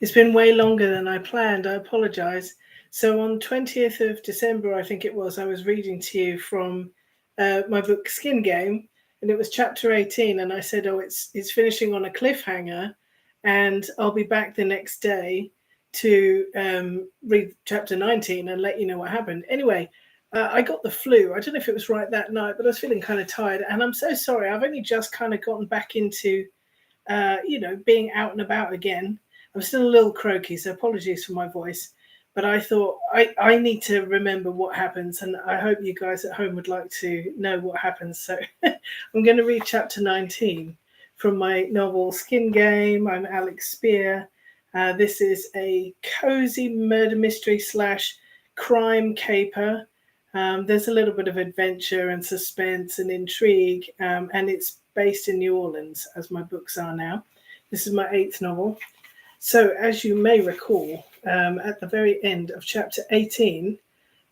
It's been way longer than I planned. I apologize. So on 20th of December, I think it was, I was reading to you from my book Skin Game, and it was chapter 18. And I said, oh, it's finishing on a cliffhanger, and I'll be back the next day to read chapter 19 and let you know what happened. Anyway, I got the flu. I don't know if it was right that night, but I was feeling kind of tired. And I'm so sorry. I've only just kind of gotten back into being out and about again. I'm still a little croaky, so apologies for my voice. But I thought I need to remember what happens, and I hope you guys at home would like to know what happens. So I'm going to read chapter 19 from my novel Skin Game. I'm Alex Spear. This is a cozy murder mystery slash crime caper. There's a little bit of adventure and suspense and intrigue, and it's based in New Orleans, as my books are now. This is my 8th novel. So, as you may recall, at the very end of chapter 18,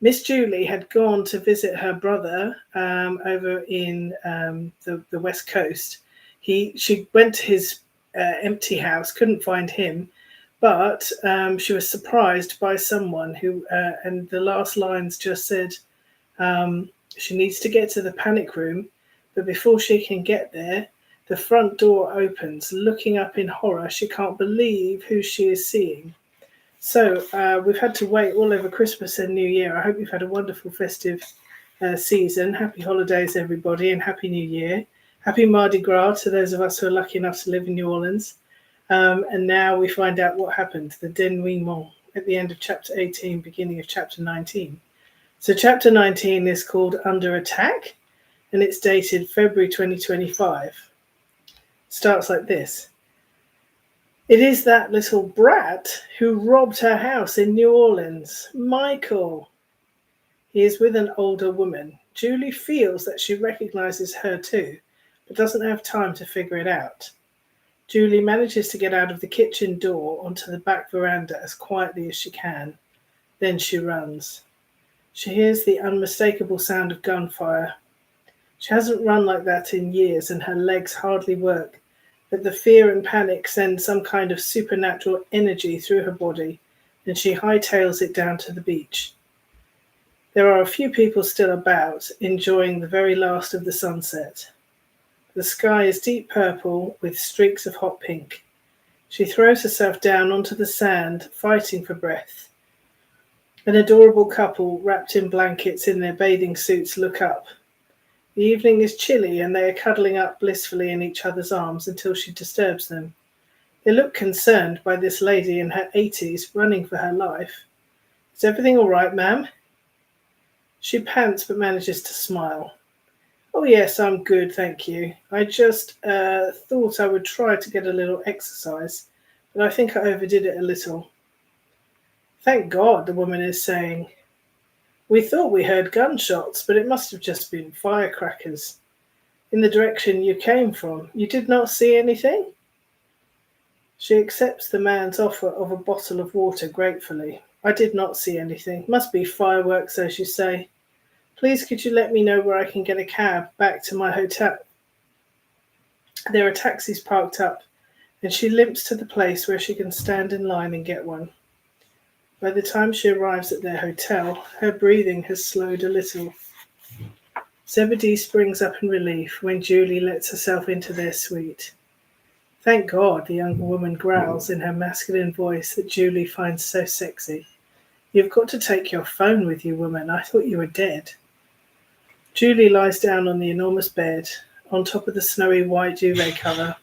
Miss Julie had gone to visit her brother over in the West Coast. She went to his empty house, couldn't find him, but she was surprised by someone who, and the last lines just said, she needs to get to the panic room, but before she can get there, the front door opens. Looking up in horror, she can't believe who she is seeing. So we've had to wait all over Christmas and New Year. I hope you've had a wonderful festive season. Happy holidays, everybody, and Happy New Year. Happy Mardi Gras to those of us who are lucky enough to live in New Orleans. And now we find out what happened, the denouement at the end of chapter 18, beginning of chapter 19. So chapter 19 is called Under Attack, and it's dated February 2025. Starts like this. It is that little brat who robbed her house in New Orleans, Michael. He is with an older woman. Julie feels that she recognizes her too, but doesn't have time to figure it out. Julie manages to get out of the kitchen door onto the back veranda as quietly as she can. Then she runs. She hears the unmistakable sound of gunfire. She hasn't run like that in years, and her legs hardly work. But the fear and panic send some kind of supernatural energy through her body, and she hightails it down to the beach. There are a few people still about, enjoying the very last of the sunset. The sky is deep purple with streaks of hot pink. She throws herself down onto the sand, fighting for breath. An adorable couple, wrapped in blankets in their bathing suits, look up. The evening is chilly, and they are cuddling up blissfully in each other's arms until she disturbs them. They look concerned by this lady in her 80s, running for her life. Is everything all right, ma'am? She pants but manages to smile. Oh yes, I'm good, thank you. I just thought I would try to get a little exercise, but I think I overdid it a little. Thank God, the woman is saying. We thought we heard gunshots, but it must have just been firecrackers. In the direction you came from, you did not see anything? She accepts the man's offer of a bottle of water gratefully. I did not see anything. Must be fireworks, as you say. Please, could you let me know where I can get a cab back to my hotel? There are taxis parked up, and she limps to the place where she can stand in line and get one. By the time she arrives at their hotel, her breathing has slowed a little. Zebedee springs up in relief when Julie lets herself into their suite. Thank God, the younger woman growls in her masculine voice that Julie finds so sexy. You've got to take your phone with you, woman. I thought you were dead. Julie lies down on the enormous bed, on top of the snowy white duvet cover.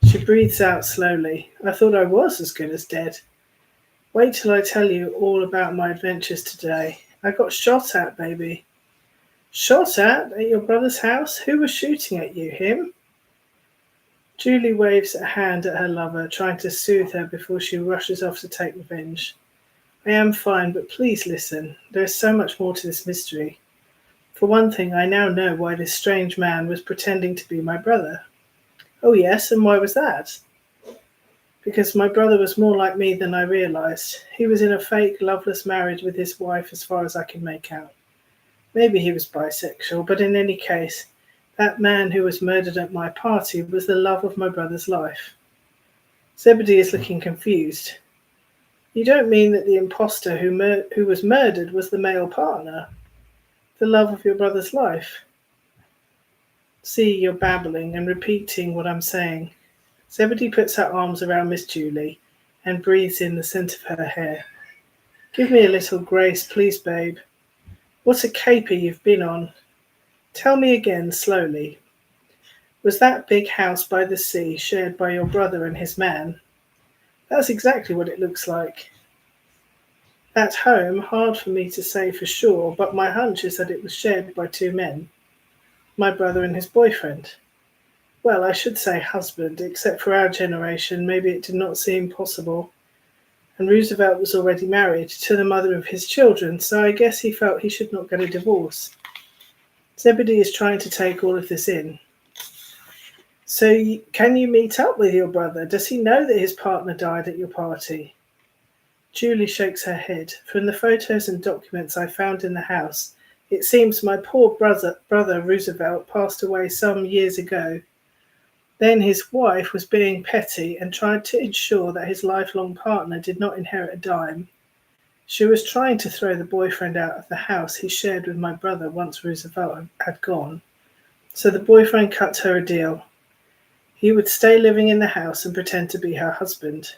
She breathes out slowly. I thought I was as good as dead. Wait till I tell you all about my adventures today. I got shot at, baby. Shot at your brother's house? Who was shooting at you? Him? Julie waves a hand at her lover, trying to soothe her before she rushes off to take revenge. I am fine, but please listen. There is so much more to this mystery. For one thing, I now know why this strange man was pretending to be my brother. Oh yes, and why was that? Because my brother was more like me than I realized. He was in a fake, loveless marriage with his wife as far as I can make out. Maybe he was bisexual, but in any case, that man who was murdered at my party was the love of my brother's life. Zebedee is looking confused. You don't mean that the impostor who was murdered was the male partner, the love of your brother's life? See, you're babbling and repeating what I'm saying. Zebedee puts her arms around Miss Julie and breathes in the scent of her hair. Give me a little grace, please, babe. What a caper you've been on. Tell me again, slowly. Was that big house by the sea shared by your brother and his man? That's exactly what it looks like. At home, hard for me to say for sure, but my hunch is that it was shared by two men. My brother and his boyfriend. Well, I should say husband, except for our generation, maybe it did not seem possible. And Roosevelt was already married to the mother of his children, so I guess he felt he should not get a divorce. Zebedee is trying to take all of this in. So can you meet up with your brother? Does he know that his partner died at your party? Julie shakes her head. From the photos and documents I found in the house, it seems my poor brother Roosevelt passed away some years ago. Then his wife was being petty and tried to ensure that his lifelong partner did not inherit a dime. She was trying to throw the boyfriend out of the house he shared with my brother once Roosevelt had gone. So the boyfriend cut her a deal. He would stay living in the house and pretend to be her husband.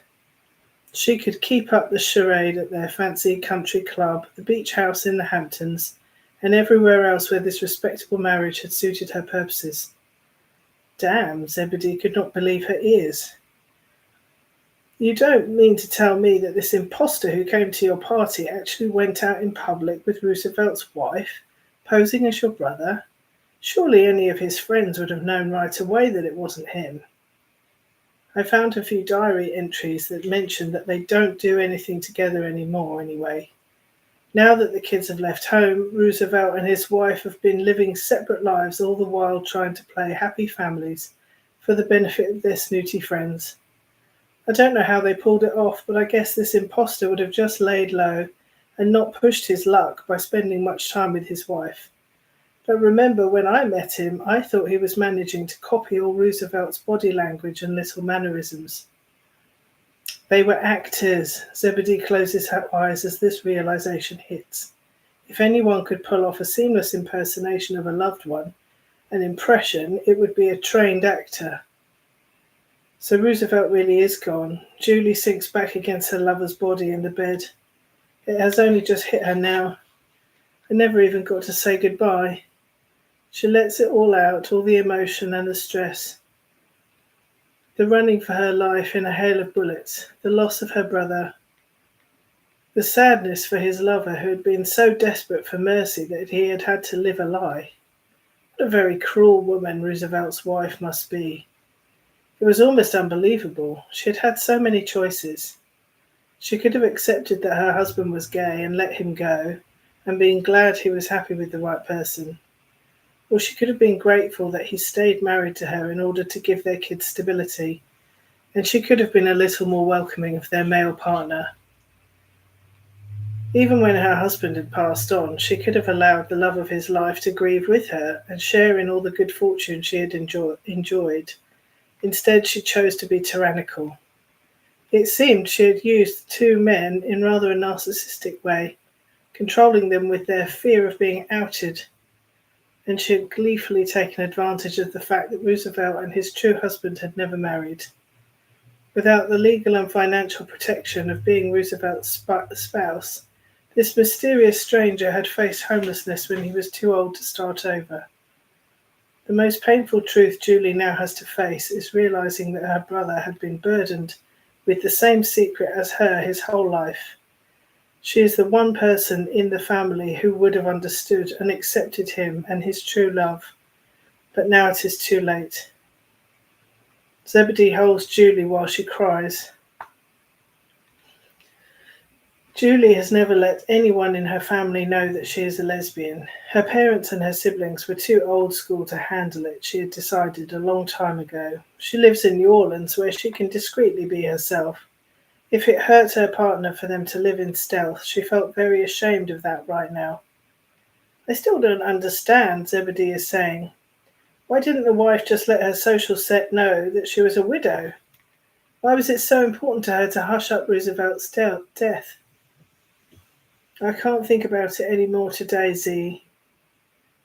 She could keep up the charade at their fancy country club, the beach house in the Hamptons, and everywhere else where this respectable marriage had suited her purposes. Damn, Zebedee could not believe her ears. You don't mean to tell me that this impostor who came to your party actually went out in public with Roosevelt's wife, posing as your brother? Surely any of his friends would have known right away that it wasn't him. I found a few diary entries that mention that they don't do anything together anymore anyway. Now that the kids have left home, Roosevelt and his wife have been living separate lives, all the while trying to play happy families for the benefit of their snooty friends. I don't know how they pulled it off, but I guess this impostor would have just laid low and not pushed his luck by spending much time with his wife. But remember, when I met him, I thought he was managing to copy all Roosevelt's body language and little mannerisms. They were actors. Zebedee closes her eyes as this realization hits. If anyone could pull off a seamless impersonation of a loved one, an impression, it would be a trained actor. So Roosevelt really is gone. Julie sinks back against her lover's body in the bed. It has only just hit her now. I never even got to say goodbye. She lets it all out, all the emotion and the stress. The running for her life in a hail of bullets, the loss of her brother, the sadness for his lover who had been so desperate for mercy that he had had to live a lie. What a very cruel woman Roosevelt's wife must be. It was almost unbelievable. She had had so many choices. She could have accepted that her husband was gay and let him go, and been glad he was happy with the right person. Or she could have been grateful that he stayed married to her in order to give their kids stability, and she could have been a little more welcoming of their male partner. Even when her husband had passed on, she could have allowed the love of his life to grieve with her and share in all the good fortune she had enjoyed. Instead, she chose to be tyrannical. It seemed she had used the two men in rather a narcissistic way, controlling them with their fear of being outed, and she had gleefully taken advantage of the fact that Roosevelt and his true husband had never married. Without the legal and financial protection of being Roosevelt's spouse, this mysterious stranger had faced homelessness when he was too old to start over. The most painful truth Julie now has to face is realizing that her brother had been burdened with the same secret as her his whole life. She is the one person in the family who would have understood and accepted him and his true love. But now it is too late. Zebedee holds Julie while she cries. Julie has never let anyone in her family know that she is a lesbian. Her parents and her siblings were too old school to handle it, she had decided a long time ago. She lives in New Orleans, where she can discreetly be herself. If it hurt her partner for them to live in stealth, she felt very ashamed of that right now. I still don't understand, Zebedee is saying. Why didn't the wife just let her social set know that she was a widow? Why was it so important to her to hush up Roosevelt's death? I can't think about it any more today, Z.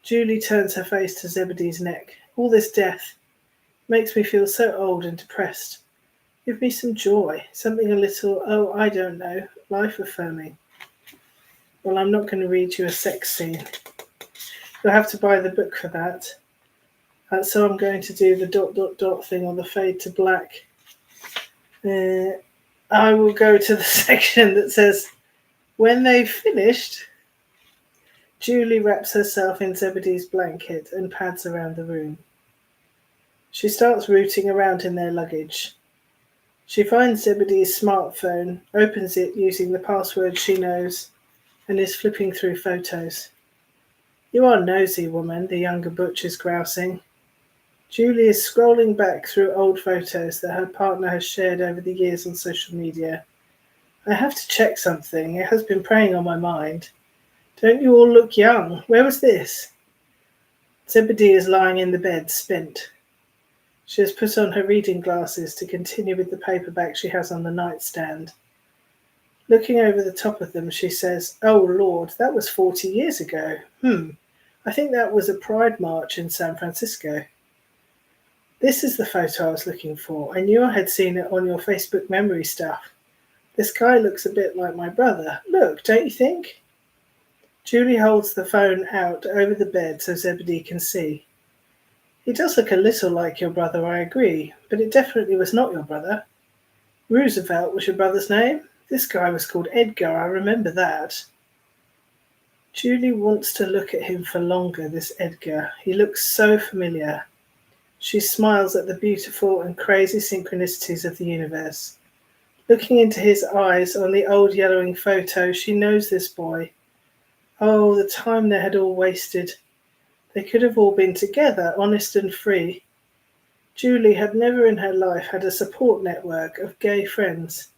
Julie turns her face to Zebedee's neck. All this death makes me feel so old and depressed. Give me some joy, something a little, oh, I don't know, life-affirming. Well, I'm not going to read you a sex scene. You'll have to buy the book for that. So I'm going to do the ... thing on the fade to black. I will go to the section that says, when they've finished, Julie wraps herself in Zebedee's blanket and pads around the room. She starts rooting around in their luggage. She finds Zebedee's smartphone, opens it using the password she knows, and is flipping through photos. You are nosy, woman, the younger Butch is grousing. Julie is scrolling back through old photos that her partner has shared over the years on social media. I have to check something. It has been preying on my mind. Don't you all look young? Where was this? Zebedee is lying in the bed, spent. She has put on her reading glasses to continue with the paperback she has on the nightstand. Looking over the top of them, she says, Oh, Lord, that was 40 years ago. I think that was a Pride March in San Francisco. This is the photo I was looking for. I knew I had seen it on your Facebook memory stuff. This guy looks a bit like my brother. Look, don't you think? Julie holds the phone out over the bed so Zebedee can see. He does look a little like your brother, I agree, but it definitely was not your brother. Roosevelt was your brother's name? This guy was called Edgar, I remember that. Julie wants to look at him for longer, this Edgar. He looks so familiar. She smiles at the beautiful and crazy synchronicities of the universe. Looking into his eyes on the old yellowing photo, she knows this boy. Oh, the time they had all wasted. They could have all been together, honest and free. Julie had never in her life had a support network of gay friends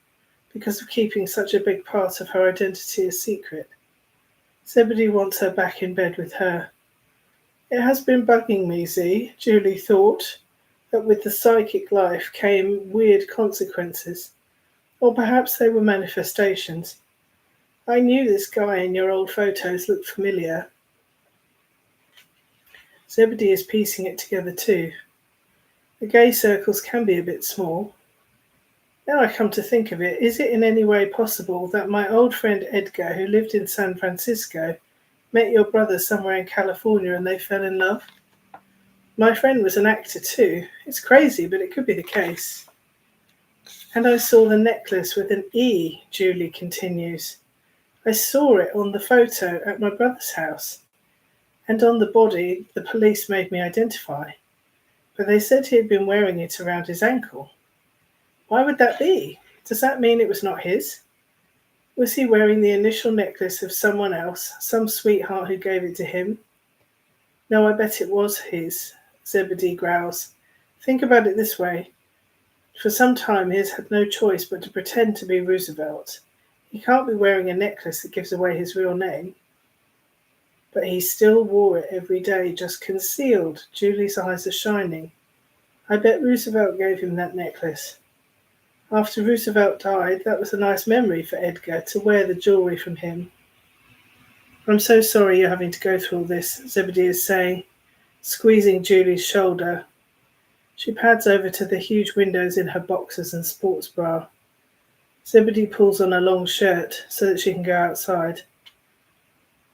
because of keeping such a big part of her identity a secret. Zebedee wants her back in bed with her. It has been bugging me, Z, Julie thought, that with the psychic life came weird consequences. Or perhaps they were manifestations. I knew this guy in your old photos looked familiar. Zebedee is piecing it together too. The gay circles can be a bit small. Now I come to think of it, is it in any way possible that my old friend Edgar, who lived in San Francisco, met your brother somewhere in California and they fell in love? My friend was an actor too. It's crazy, but it could be the case. And I saw the necklace with an E, Julie continues. I saw it on the photo at my brother's house. And on the body, the police made me identify. But they said he had been wearing it around his ankle. Why would that be? Does that mean it was not his? Was he wearing the initial necklace of someone else, some sweetheart who gave it to him? No, I bet it was his, Zebedee growls. Think about it this way. For some time he has had no choice but to pretend to be Roosevelt. He can't be wearing a necklace that gives away his real name. But he still wore it every day, just concealed. Julie's eyes are shining. I bet Roosevelt gave him that necklace. After Roosevelt died, that was a nice memory for Edgar, to wear the jewelry from him. I'm so sorry you're having to go through all this, Zebedee is saying, squeezing Julie's shoulder. She pads over to the huge windows in her boxers and sports bra. Zebedee pulls on a long shirt so that she can go outside.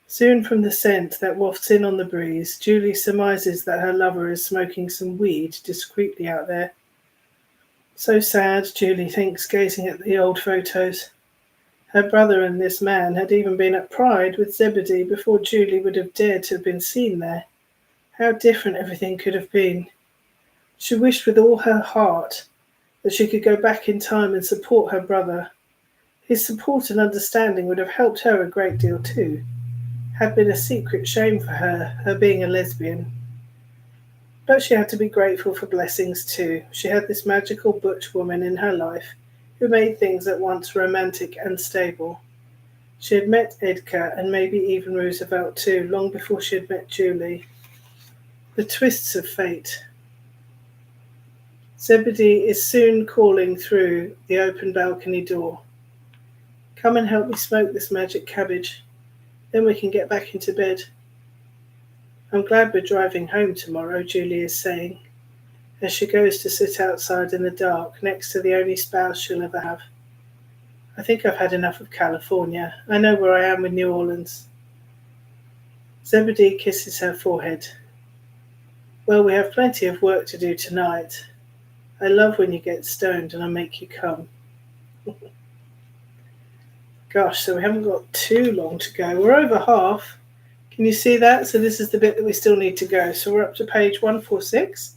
Soon from the scent that wafts in on the breeze, Julie surmises that her lover is smoking some weed discreetly out there. So sad, Julie thinks, gazing at the old photos. Her brother and this man had even been at Pride with Zebedee before Julie would have dared to have been seen there. How different everything could have been. She wished with all her heart that she could go back in time and support her brother. His support and understanding would have helped her a great deal too. Had been a secret shame for her being a lesbian. But she had to be grateful for blessings too. She had this magical butch woman in her life who made things at once romantic and stable. She had met Edgar and maybe even Roosevelt too, long before she had met Julie. The twists of fate. Zebedee is soon calling through the open balcony door. Come and help me smoke this magic cabbage. Then we can get back into bed. I'm glad we're driving home tomorrow, Julie is saying, as she goes to sit outside in the dark next to the only spouse she'll ever have. I think I've had enough of California. I know where I am with New Orleans. Zebedee kisses her forehead. Well, we have plenty of work to do tonight. I love when you get stoned and I make you come. Gosh, so we haven't got too long to go. We're over half. Can you see that? So this is the bit that we still need to go. So we're up to page 146.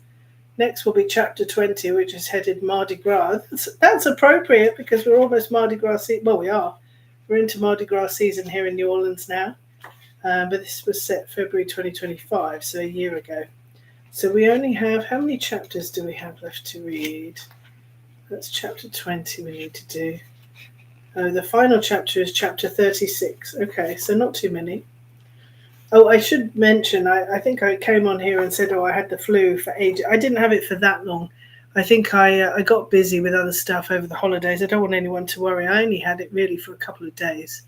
Next will be chapter 20, which is headed Mardi Gras. That's appropriate because we're almost Mardi Gras season. Well, we are. We're into Mardi Gras season here in New Orleans now. But this was set February 2025, so a year ago. So we only have, how many chapters do we have left to read? That's chapter 20 we need to do. The final chapter is chapter 36. Okay, so not too many. Oh, I should mention, I think I came on here and said, I had the flu for ages. I didn't have it for that long. I think I got busy with other stuff over the holidays. I don't want anyone to worry. I only had it really for a couple of days.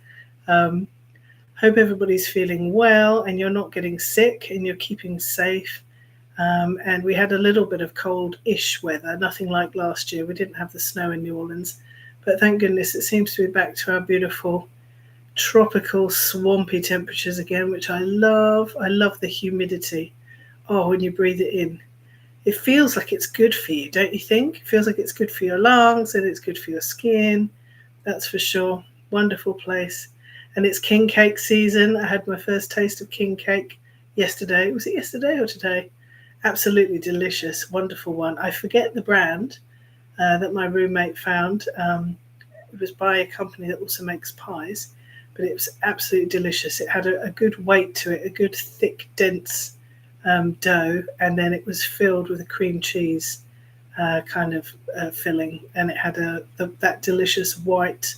Hope everybody's feeling well and you're not getting sick and you're keeping safe. And we had a little bit of cold-ish weather, nothing like last year. We didn't have the snow in New Orleans. But thank goodness it seems to be back to our beautiful tropical swampy temperatures again, which I love. I love the humidity. Oh, when you breathe it in, it feels like it's good for you, don't you think? It feels like it's good for your lungs and it's good for your skin. That's for sure. Wonderful place. And it's king cake season. I had my first taste of king cake yesterday. Was it yesterday or today? Absolutely delicious. Wonderful one. I forget the brand that my roommate found. It was by a company that also makes pies. But it was absolutely delicious. It had a good weight to it, a good thick, dense dough, and then it was filled with a cream cheese kind of filling, and it had that delicious white,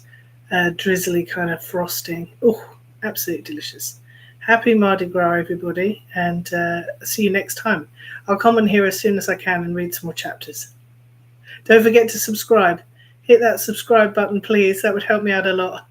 drizzly kind of frosting. Oh, absolutely delicious. Happy Mardi Gras, everybody, and see you next time. I'll come on here as soon as I can and read some more chapters. Don't forget to subscribe. Hit that subscribe button, please. That would help me out a lot.